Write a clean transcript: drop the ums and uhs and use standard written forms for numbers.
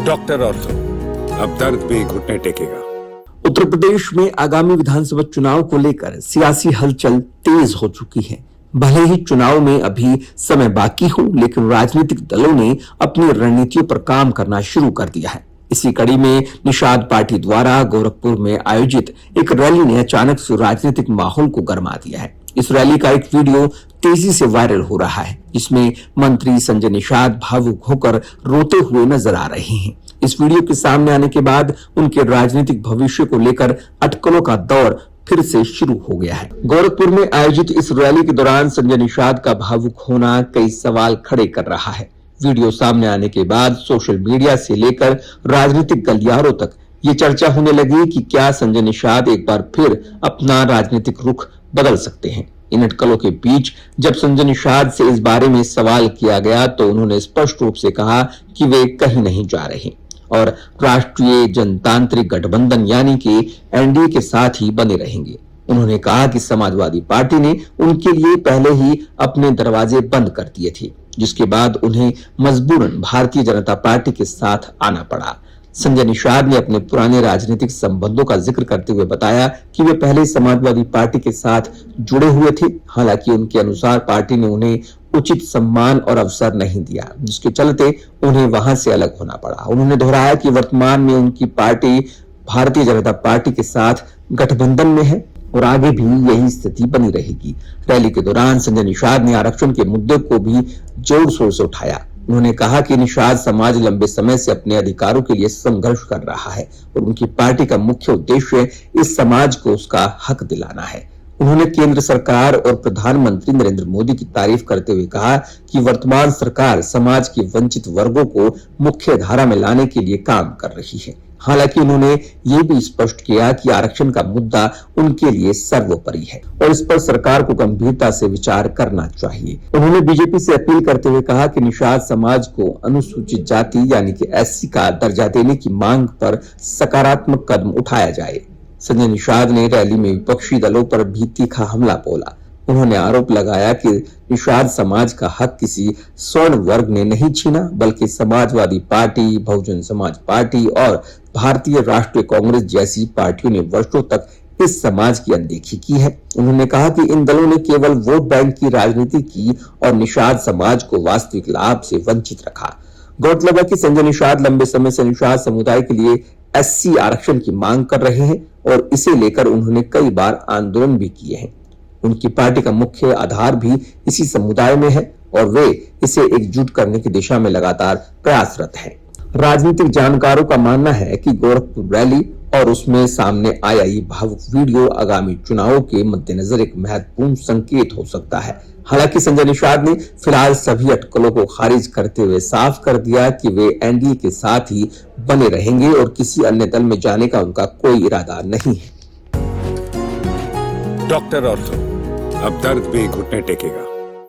Doctor ortho, अब दर्द भी घुटने टेकेगा। उत्तर प्रदेश में आगामी विधानसभा चुनाव को लेकर सियासी हलचल तेज हो चुकी है। भले ही चुनाव में अभी समय बाकी हो, लेकिन राजनीतिक दलों ने अपनी रणनीतियों पर काम करना शुरू कर दिया है। इसी कड़ी में निषाद पार्टी द्वारा गोरखपुर में आयोजित एक रैली ने अचानक से राजनीतिक माहौल को गरमा दिया है। इस रैली का एक वीडियो तेजी से वायरल हो रहा है, जिसमें मंत्री संजय निषाद भावुक होकर रोते हुए नजर आ रहे हैं। इस वीडियो के सामने आने के बाद उनके राजनीतिक भविष्य को लेकर अटकलों का दौर फिर से शुरू हो गया है। गोरखपुर में आयोजित इस रैली के दौरान संजय निषाद का भावुक होना कई सवाल खड़े कर रहा है। वीडियो सामने आने के बाद सोशल मीडिया से लेकर राजनीतिक गलियारों तक ये चर्चा होने लगी कि क्या संजय निषाद एक बार फिर अपना राजनीतिक रुख बदल सकते हैं। इन अटकलों के बीच जब संजय निषाद से इस बारे में सवाल किया गया तो उन्होंने स्पष्ट रूप से कहा कि वे कहीं नहीं जा रहे और राष्ट्रीय जनतांत्रिक गठबंधन यानी कि एनडीए के साथ ही बने रहेंगे। उन्होंने कहा कि समाजवादी पार्टी ने उनके लिए पहले ही अपने दरवाजे बंद कर दिए थे, जिसके बाद उन्हें मजबूरन भारतीय जनता पार्टी के साथ आना पड़ा। संजय निषाद ने अपने पुराने राजनीतिक संबंधों का जिक्र करते हुए बताया कि वे पहले समाजवादी पार्टी के साथ जुड़े हुए थे। हालांकि उनके अनुसार पार्टी ने उन्हें उचित सम्मान और अवसर नहीं दिया, जिसके चलते उन्हें वहां से अलग होना पड़ा। उन्होंने दोहराया कि वर्तमान में उनकी पार्टी भारतीय जनता पार्टी के साथ गठबंधन में है और आगे भी यही स्थिति बनी रहेगी। रैली के दौरान संजय निषाद ने आरक्षण के मुद्दे को भी जोर शोर से उठाया। उन्होंने कहा कि निषाद समाज लंबे समय से अपने अधिकारों के लिए संघर्ष कर रहा है और उनकी पार्टी का मुख्य उद्देश्य इस समाज को उसका हक दिलाना है। उन्होंने केंद्र सरकार और प्रधानमंत्री नरेंद्र मोदी की तारीफ करते हुए कहा कि वर्तमान सरकार समाज के वंचित वर्गों को मुख्य धारा में लाने के लिए काम कर रही है। हालांकि उन्होंने ये भी स्पष्ट किया कि आरक्षण का मुद्दा उनके लिए सर्वोपरि है और इस पर सरकार को गंभीरता से विचार करना चाहिए। उन्होंने बीजेपी से अपील करते हुए कहा कि निषाद समाज को अनुसूचित जाति यानी कि एससी का दर्जा देने की मांग पर सकारात्मक कदम उठाया जाए। संजय निषाद ने रैली में विपक्षी दलों पर भी तीखा हमला बोला। उन्होंने आरोप लगाया कि निषाद समाज का हक किसी स्वर्ण वर्ग ने नहीं छीना, बल्कि समाजवादी पार्टी, बहुजन समाज पार्टी और भारतीय राष्ट्रीय कांग्रेस जैसी पार्टियों ने वर्षों तक इस समाज की अनदेखी की है। उन्होंने कहा कि इन दलों ने केवल वोट बैंक की राजनीति की और निषाद समाज को वास्तविक लाभ से वंचित रखा। गौरतलब है कि संजय निषाद लंबे समय से निषाद समुदाय के लिए एससी आरक्षण की मांग कर रहे हैं और इसे लेकर उन्होंने कई बार आंदोलन भी किए हैं। उनकी पार्टी का मुख्य आधार भी इसी समुदाय में है और वे इसे एकजुट करने की दिशा में लगातार प्रयासरत हैं। राजनीतिक जानकारों का मानना है कि गोरखपुर रैली और उसमें सामने आया ये भावुक वीडियो आगामी चुनावों के मद्देनजर एक महत्वपूर्ण संकेत हो सकता है। हालांकि संजय निषाद ने फिलहाल सभी अटकलों को खारिज करते हुए साफ कर दिया कि वे एनडीए के साथ ही बने रहेंगे और किसी अन्य दल में जाने का उनका कोई इरादा नहीं है। डॉक्टर ऑर्थो, अब दर्द भी घुटने टेकेगा।